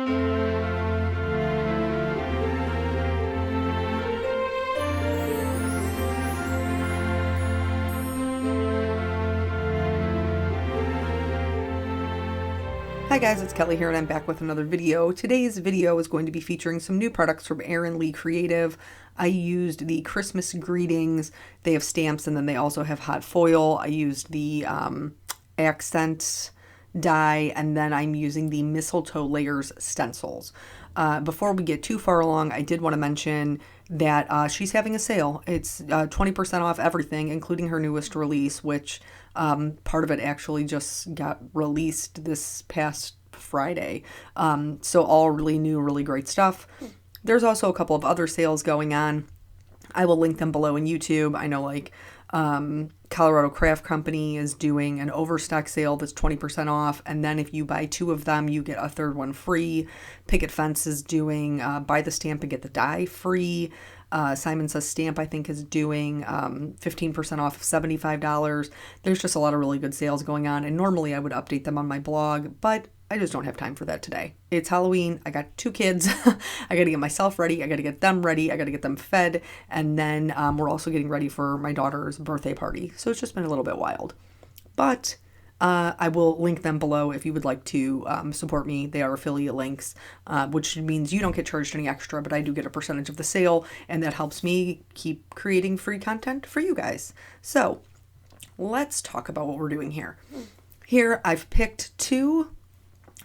Hi guys, it's Kelly here and I'm back with another video. Today's video is going to be featuring some new products from Erin Lee Creative. I used the Christmas greetings. They have stamps and then they also have hot foil. I used the accent die and then I'm using the mistletoe layers stencils. Before we get too far along, I did want to mention that she's having a sale. It's 20% off everything, including her newest release, which part of it actually just got released this past Friday. So all really new, really great stuff. There's also a couple of other sales going on. I will link them below in YouTube. I know like Colorado Craft Company is doing an overstock sale that's 20% off. And then if you buy 2 of them, you get a third one free. Picket Fence is doing buy the stamp and get the die free. Simon Says Stamp, I think, is doing 15% off of $75. There's just a lot of really good sales going on. And normally I would update them on my blog, but I just don't have time for that today. It's Halloween. I got 2 kids. I got to get myself ready. I got to get them ready. I got to get them fed. And then we're also getting ready for my daughter's birthday party. So it's just been a little bit wild. But I will link them below if you would like to support me. They are affiliate links, which means you don't get charged any extra, but I do get a percentage of the sale. And that helps me keep creating free content for you guys. So let's talk about what we're doing here. Here I've picked 2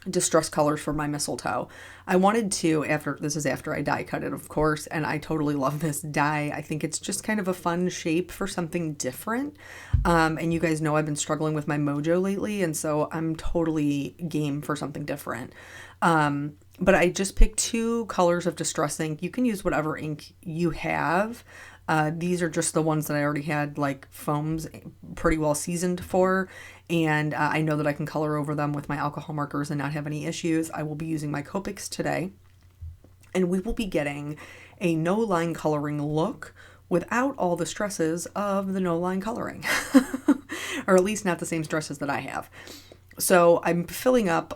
distress colors for my mistletoe. I wanted to, this is after I die cut it, of course, and I totally love this die. I think it's just kind of a fun shape for something different. And you guys know I've been struggling with my mojo lately, and so I'm totally game for something different. But I just picked 2 colors of distress ink. You can use whatever ink you have. These are just the ones that I already had like foams pretty well seasoned for. And I know that I can color over them with my alcohol markers and not have any issues. I will be using my Copics today. And we will be getting a no-line coloring look without all the stresses of the no-line coloring. Or at least not the same stresses that I have. So I'm filling up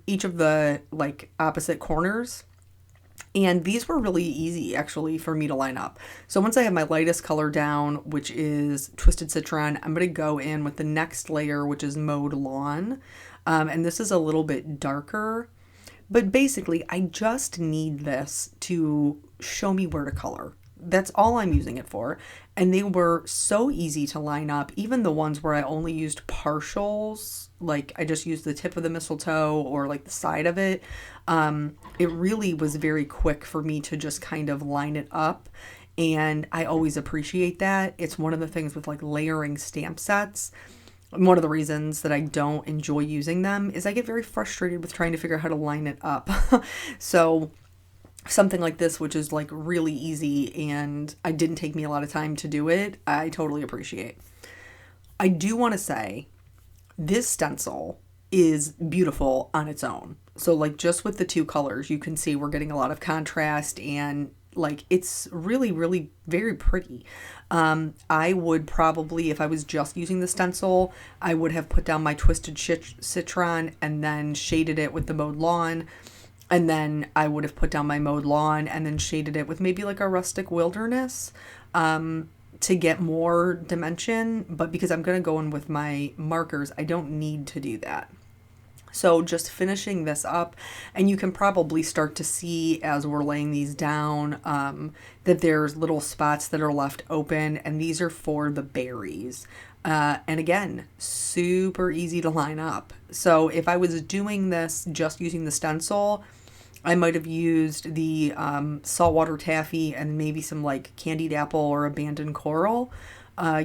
each of the like opposite corners. And these were really easy actually for me to line up. So once I have my lightest color down, which is Twisted Citron, I'm going to go in with the next layer, which is Mowed Lawn. And this is a little bit darker. But basically, I just need this to show me where to color. That's all I'm using it for. And they were so easy to line up. Even the ones where I only used partials, like I just used the tip of the mistletoe or like the side of it. It really was very quick for me to just kind of line it up. And I always appreciate that. It's one of the things with like layering stamp sets. One of the reasons that I don't enjoy using them is I get very frustrated with trying to figure out how to line it up. So something like this, which is like really easy and it didn't take me a lot of time to do it, I totally appreciate. I do want to say this stencil is beautiful on its own. So like just with the 2 colors, you can see we're getting a lot of contrast and like it's really, really very pretty. I would probably, if I was just using the stencil, I would have put down my Twisted Citron and then shaded it with the Mowed Lawn. And then I would have put down my Mowed Lawn and then shaded it with maybe like a Rustic Wilderness to get more dimension. But because I'm going to go in with my markers, I don't need to do that. So just finishing this up, and you can probably start to see as we're laying these down that there's little spots that are left open, and these are for the berries. And again, super easy to line up. So if I was doing this just using the stencil, I might have used the saltwater taffy and maybe some like candied apple or abandoned coral.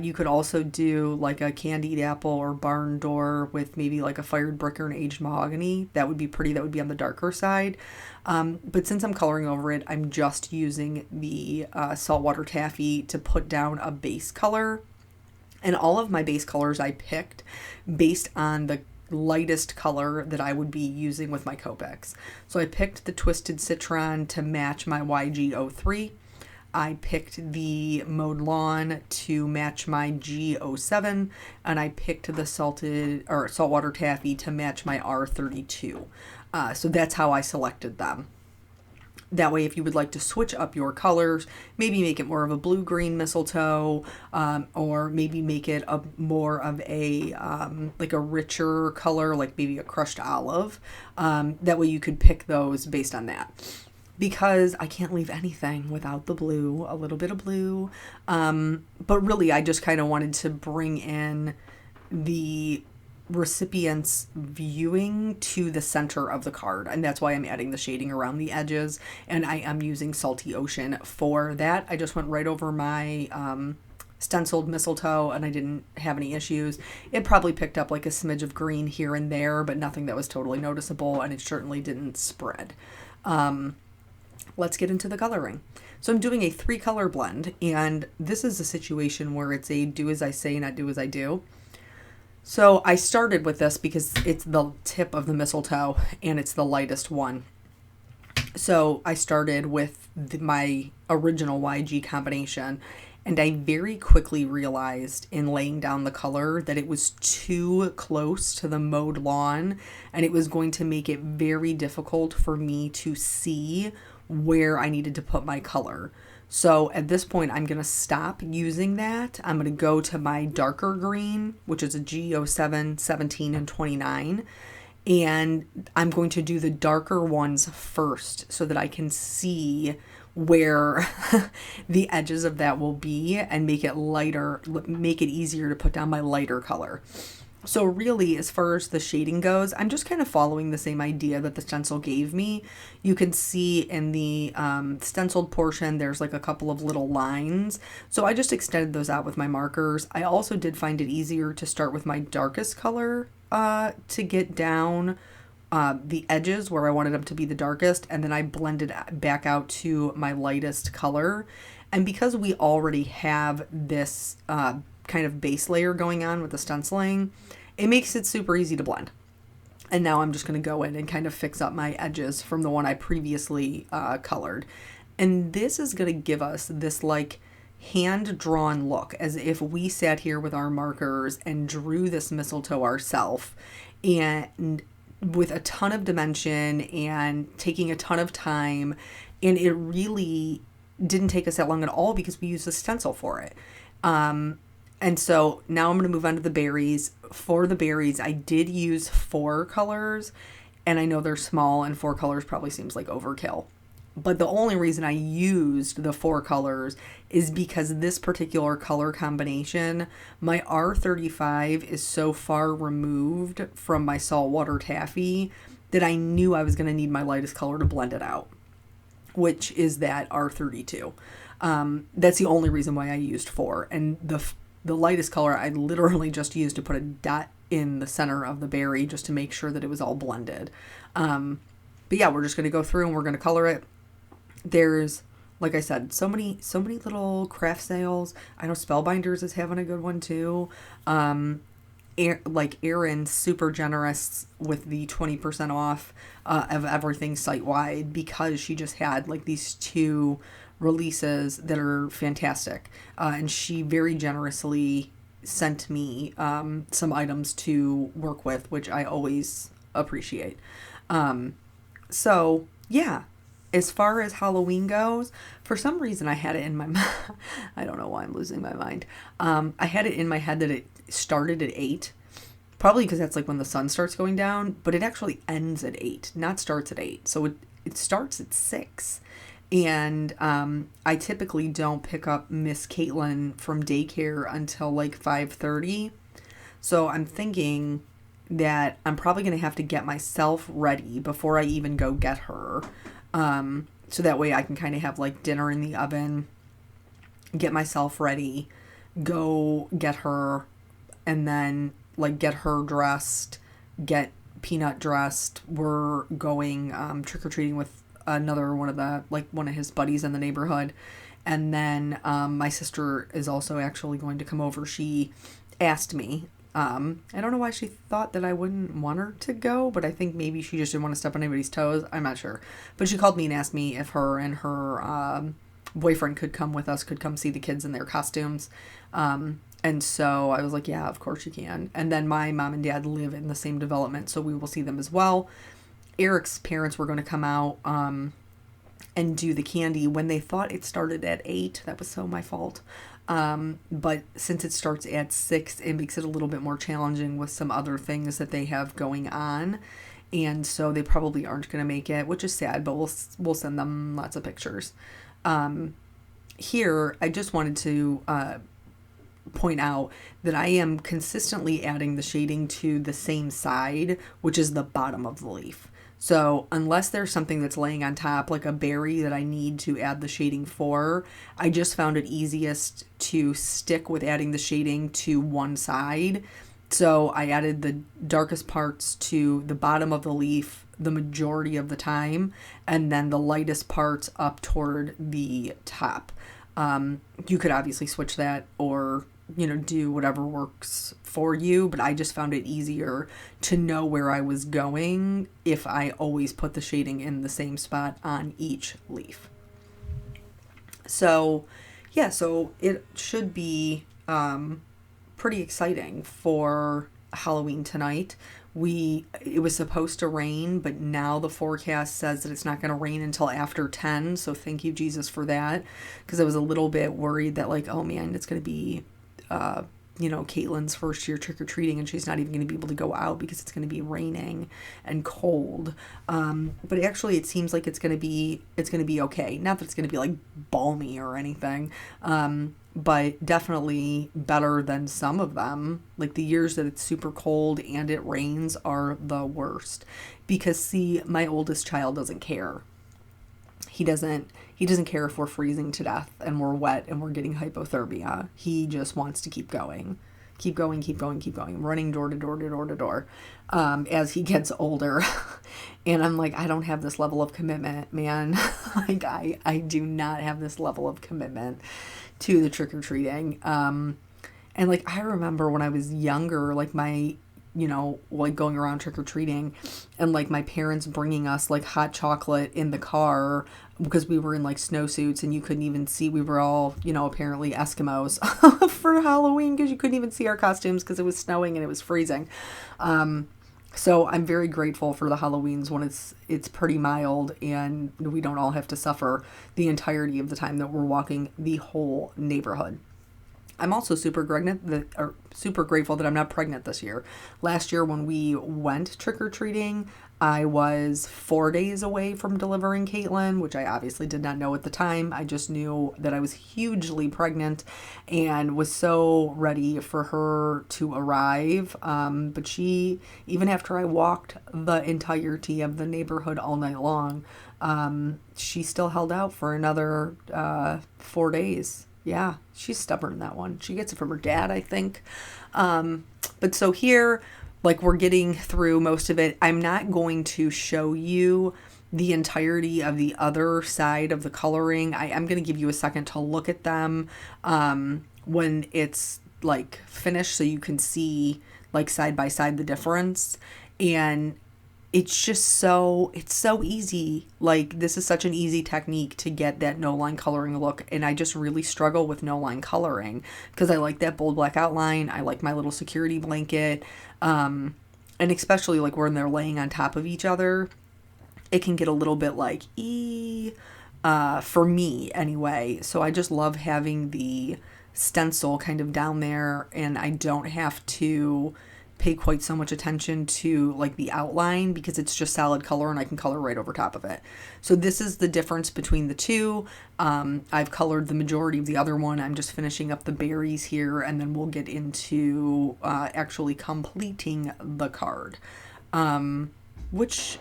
You could also do like a candied apple or barn door with maybe like a fired brick or an aged mahogany. That would be pretty. That would be on the darker side. But since I'm coloring over it, I'm just using the saltwater taffy to put down a base color. And all of my base colors I picked based on the lightest color that I would be using with my Copics. So I picked the Twisted Citron to match my YG03. I picked the Mowed Lawn to match my G07, and I picked the saltwater taffy to match my R32. So that's how I selected them. That way, if you would like to switch up your colors, maybe make it more of a blue-green mistletoe, or maybe make it a more of a like a richer color, like maybe a crushed olive. That way you could pick those based on that. Because I can't leave anything without the blue, a little bit of blue. But really, I just kind of wanted to bring in the recipient's viewing to the center of the card, and that's why I'm adding the shading around the edges, and I am using Salty Ocean for that. I just went right over my stenciled mistletoe and I didn't have any issues. It probably picked up like a smidge of green here and there, but nothing that was totally noticeable, and it certainly didn't spread. Let's get into the coloring. So I'm doing a 3-color blend, and this is a situation where it's a do as I say, not do as I do. So I started with this because it's the tip of the mistletoe and it's the lightest one. So I started with my original YG combination, and I very quickly realized in laying down the color that it was too close to the mowed lawn, and it was going to make it very difficult for me to see where I needed to put my color. So at this point, I'm going to stop using that. I'm going to go to my darker green, which is a G07, 17, and 29. And I'm going to do the darker ones first so that I can see where the edges of that will be and make it lighter, make it easier to put down my lighter color. So really, as far as the shading goes, I'm just kind of following the same idea that the stencil gave me. You can see in the stenciled portion, there's like a couple of little lines. So I just extended those out with my markers. I also did find it easier to start with my darkest color to get down the edges where I wanted them to be the darkest. And then I blended back out to my lightest color. And because we already have this kind of base layer going on with the stenciling, it makes it super easy to blend. And now I'm just going to go in and kind of fix up my edges from the one I previously colored. And this is going to give us this like hand-drawn look, as if we sat here with our markers and drew this mistletoe ourselves, and with a ton of dimension and taking a ton of time. And it really didn't take us that long at all because we used a stencil for it. And so now I'm going to move on to the berries. For the berries, I did use 4 colors, and I know they're small, and 4 colors probably seems like overkill. But the only reason I used the 4 colors is because this particular color combination, my R35 is so far removed from my saltwater taffy that I knew I was going to need my lightest color to blend it out, which is that R32. That's the only reason why I used 4. And the lightest color I literally just used to put a dot in the center of the berry just to make sure that it was all blended. But yeah, we're just going to go through and we're going to color it. There's, like I said, so many little craft sales. I know Spellbinders is having a good one too. Like Erin's super generous with the 20% off of everything site-wide, because she just had like these 2 releases that are fantastic. And she very generously sent me some items to work with, which I always appreciate. So yeah, as far as Halloween goes, for some reason I had it in my mind. I don't know why I'm losing my mind. I had it in my head that it started at 8. Probably because that's like when the sun starts going down, but it actually ends at 8, not starts at 8. So it starts at 6. And I typically don't pick up Miss Caitlin from daycare until like 5:30. So I'm thinking that I'm probably going to have to get myself ready before I even go get her. So that way I can kind of have like dinner in the oven, get myself ready, go get her, and then like get her dressed, get Peanut dressed. We're going trick-or-treating with another one of his buddies in the neighborhood. And then my sister is also actually going to come over. She asked me, I don't know why she thought that I wouldn't want her to go, but I think maybe she just didn't want to step on anybody's toes. I'm not sure. But she called me and asked me if her and her boyfriend could come with us, could come see the kids in their costumes. And so I was like, yeah, of course you can. And then my mom and dad live in the same development, so we will see them as well. Eric's parents were going to come out and do the candy when they thought it started at 8. That was so my fault. But since it starts at 6, it makes it a little bit more challenging with some other things that they have going on. And so they probably aren't going to make it, which is sad, but we'll send them lots of pictures. Here, I just wanted to point out that I am consistently adding the shading to the same side, which is the bottom of the leaf. So unless there's something that's laying on top, like a berry that I need to add the shading for, I just found it easiest to stick with adding the shading to one side. So I added the darkest parts to the bottom of the leaf the majority of the time, and then the lightest parts up toward the top. You could obviously switch that or, do whatever works for you, but I just found it easier to know where I was going if I always put the shading in the same spot on each leaf. So, yeah, so it should be pretty exciting for Halloween tonight. It was supposed to rain, but now the forecast says that it's not going to rain until after 10. So thank you, Jesus, for that. Because I was a little bit worried that, like, oh man, it's going to be, Caitlin's first year trick-or-treating and she's not even going to be able to go out because it's going to be raining and cold. But actually it seems like it's going to be okay. Not that it's going to be like balmy or anything. But definitely better than some of them. Like the years that it's super cold and it rains are the worst. Because see, my oldest child doesn't care. He doesn't care if we're freezing to death and we're wet and we're getting hypothermia. He just wants to keep going. Keep going, running door to door to door to door as he gets older. And I'm like, I don't have this level of commitment, man. Like I do not have this level of commitment to the trick-or-treating. And like, I remember when I was younger, like my, like going around trick-or-treating and like my parents bringing us like hot chocolate in the car because we were in like snowsuits and you couldn't even see, we were all, apparently Eskimos for Halloween because you couldn't even see our costumes because it was snowing and it was freezing. So I'm very grateful for the Halloweens when it's pretty mild and we don't all have to suffer the entirety of the time that we're walking the whole neighborhood. I'm also super grateful that I'm not pregnant this year. Last year when we went trick-or-treating, I was 4 days away from delivering Caitlin, which I obviously did not know at the time. I just knew that I was hugely pregnant and was so ready for her to arrive. But she, even after I walked the entirety of the neighborhood all night long, she still held out for another 4 days. Yeah, she's stubborn, that one. She gets it from her dad, I think. But so here, like, we're getting through most of it. I'm not going to show you the entirety of the other side of the coloring. I'm going to give you a second to look at them when it's, like, finished so you can see, like, side by side the difference. And it's so easy. Like, this is such an easy technique to get that no line coloring look. And I just really struggle with no line coloring because I like that bold black outline. I like my little security blanket. And especially like when they're laying on top of each other, it can get a little bit like, for me anyway. So I just love having the stencil kind of down there and I don't have to pay quite so much attention to like the outline because it's just solid color and I can color right over top of it. So this is the difference between the two. I've colored the majority of the other one. I'm just finishing up the berries here and then we'll get into actually completing the card. Which,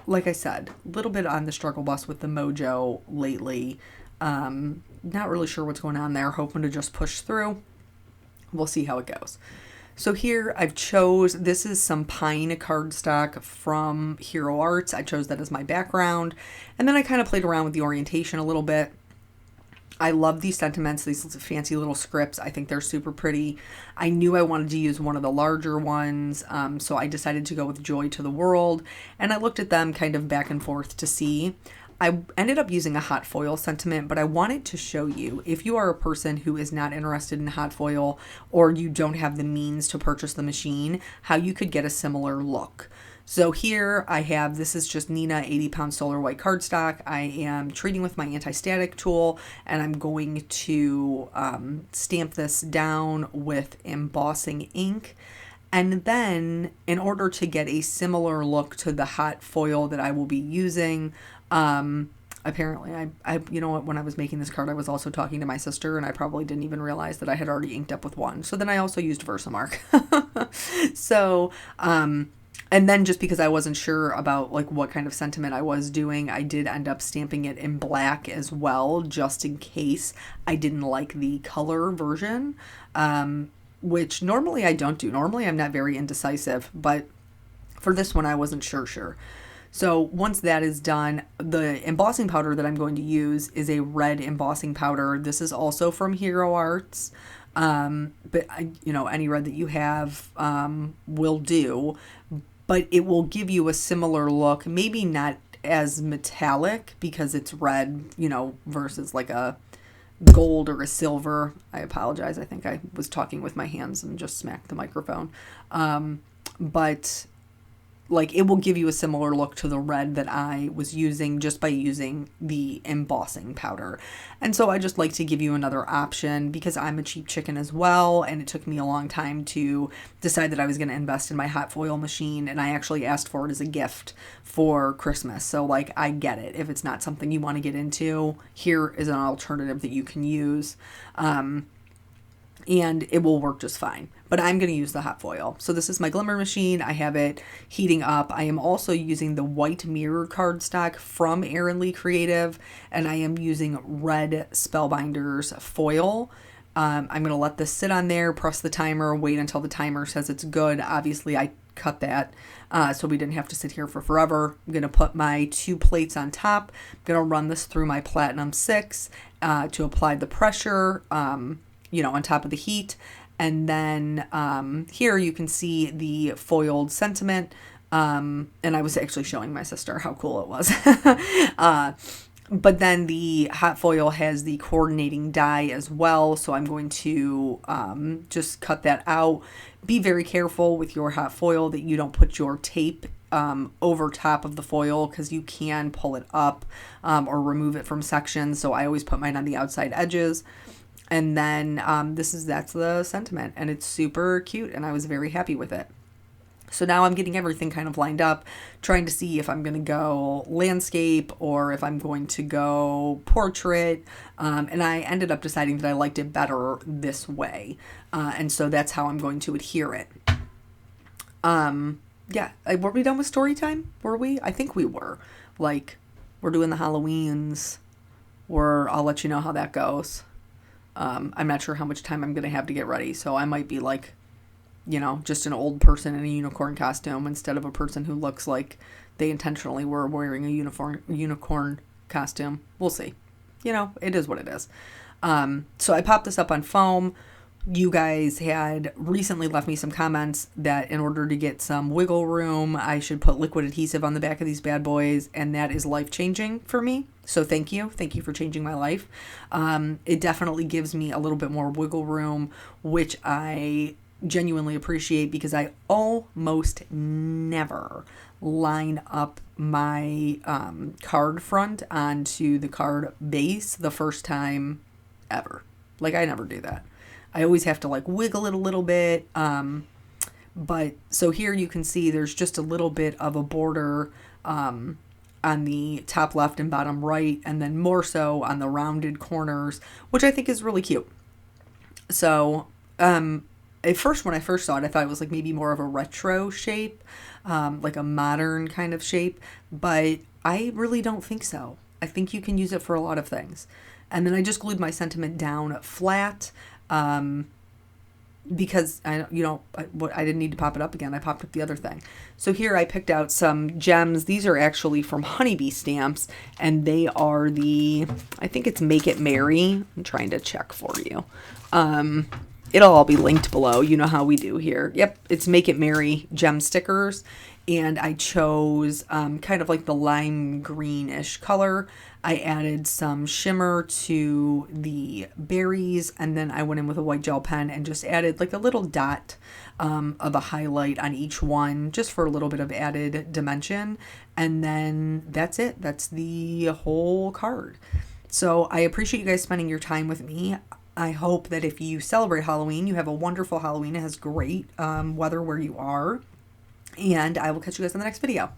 like I said, a little bit on the struggle bus with the mojo lately. Not really sure what's going on there. Hoping to just push through. We'll see how it goes. So here this is some pine cardstock from Hero Arts. I chose that as my background. And then I kind of played around with the orientation a little bit. I love these sentiments, these fancy little scripts. I think they're super pretty. I knew I wanted to use one of the larger ones, so I decided to go with Joy to the World. And I looked at them kind of back and forth to see. I ended up using a hot foil sentiment, but I wanted to show you, if you are a person who is not interested in hot foil or you don't have the means to purchase the machine, how you could get a similar look. So here I have, this is just Nina 80-pound solar white cardstock. I am treating with my anti-static tool, and I'm going to stamp this down with embossing ink. And then in order to get a similar look to the hot foil that I will be using, apparently I you know what, when I was making this card, I was also talking to my sister, and I probably didn't even realize that I had already inked up with one. So then I also used Versamark. So, and then just because I wasn't sure about like what kind of sentiment I was doing, I did end up stamping it in black as well, just in case I didn't like the color version, which normally I don't do. Normally I'm not very indecisive, but for this one I wasn't sure. So once that is done, the embossing powder that I'm going to use is a red embossing powder. This is also from Hero Arts. But any red that you have will do, but it will give you a similar look, maybe not as metallic because it's red, versus like a gold or a silver. I apologize. I think I was talking with my hands and just smacked the microphone. But like it will give you a similar look to the red that I was using just by using the embossing powder. And so I just like to give you another option because I'm a cheap chicken as well, and it took me a long time to decide that I was going to invest in my hot foil machine, and I actually asked for it as a gift for Christmas. So like I get it. If it's not something you want to get into, here is an alternative that you can use. And it will work just fine. But I'm going to use the hot foil. So this is my glimmer machine. I have it heating up. I am also using the white mirror cardstock from Erin Lee Creative, and I am using red Spellbinders foil. I'm going to let this sit on there, press the timer, wait until the timer says it's good. Obviously, I cut that so we didn't have to sit here for forever. I'm going to put my 2 plates on top. I'm going to run this through my Platinum 6 to apply the pressure, on top of the heat. And then here you can see the foiled sentiment. And I was actually showing my sister how cool it was. But then the hot foil has the coordinating die as well. So I'm going to just cut that out. Be very careful with your hot foil that you don't put your tape over top of the foil, because you can pull it up or remove it from sections. So I always put mine on the outside edges. And then that's the sentiment, and it's super cute, and I was very happy with it. So now I'm getting everything kind of lined up, trying to see if I'm going to go landscape or if I'm going to go portrait. And I ended up deciding that I liked it better this way. And so that's how I'm going to adhere it. Were we done with story time? Were we? I think we were. Like, we're doing the Halloweens, I'll let you know how that goes. I'm not sure how much time I'm going to have to get ready. So I might be like, just an old person in a unicorn costume instead of a person who looks like they intentionally were wearing a unicorn costume. We'll see. It is what it is. So I popped this up on foam. You guys had recently left me some comments that in order to get some wiggle room, I should put liquid adhesive on the back of these bad boys, and that is life-changing for me. So thank you. Thank you for changing my life. It definitely gives me a little bit more wiggle room, which I genuinely appreciate because I almost never line up my card front onto the card base the first time ever. Like, I never do that. I always have to like wiggle it a little bit. But so here you can see there's just a little bit of a border on the top left and bottom right, and then more so on the rounded corners, which I think is really cute. So at first, when I first saw it, I thought it was like maybe more of a retro shape, like a modern kind of shape, but I really don't think so. I think you can use it for a lot of things. And then I just glued my sentiment down flat. Because I didn't need to pop it up again. I popped up the other thing. So here I picked out some gems. These are actually from Honeybee Stamps, and they are I think it's Make It Merry. I'm trying to check for you. It'll all be linked below. You know how we do here. Yep, it's Make It Merry gem stickers. and I chose kind of like the lime greenish color. I added some shimmer to the berries, and then I went in with a white gel pen and just added like a little dot of a highlight on each one, just for a little bit of added dimension. And then that's it. That's the whole card. So I appreciate you guys spending your time with me. I hope that if you celebrate Halloween, you have a wonderful Halloween. It has great weather where you are. And I will catch you guys in the next video.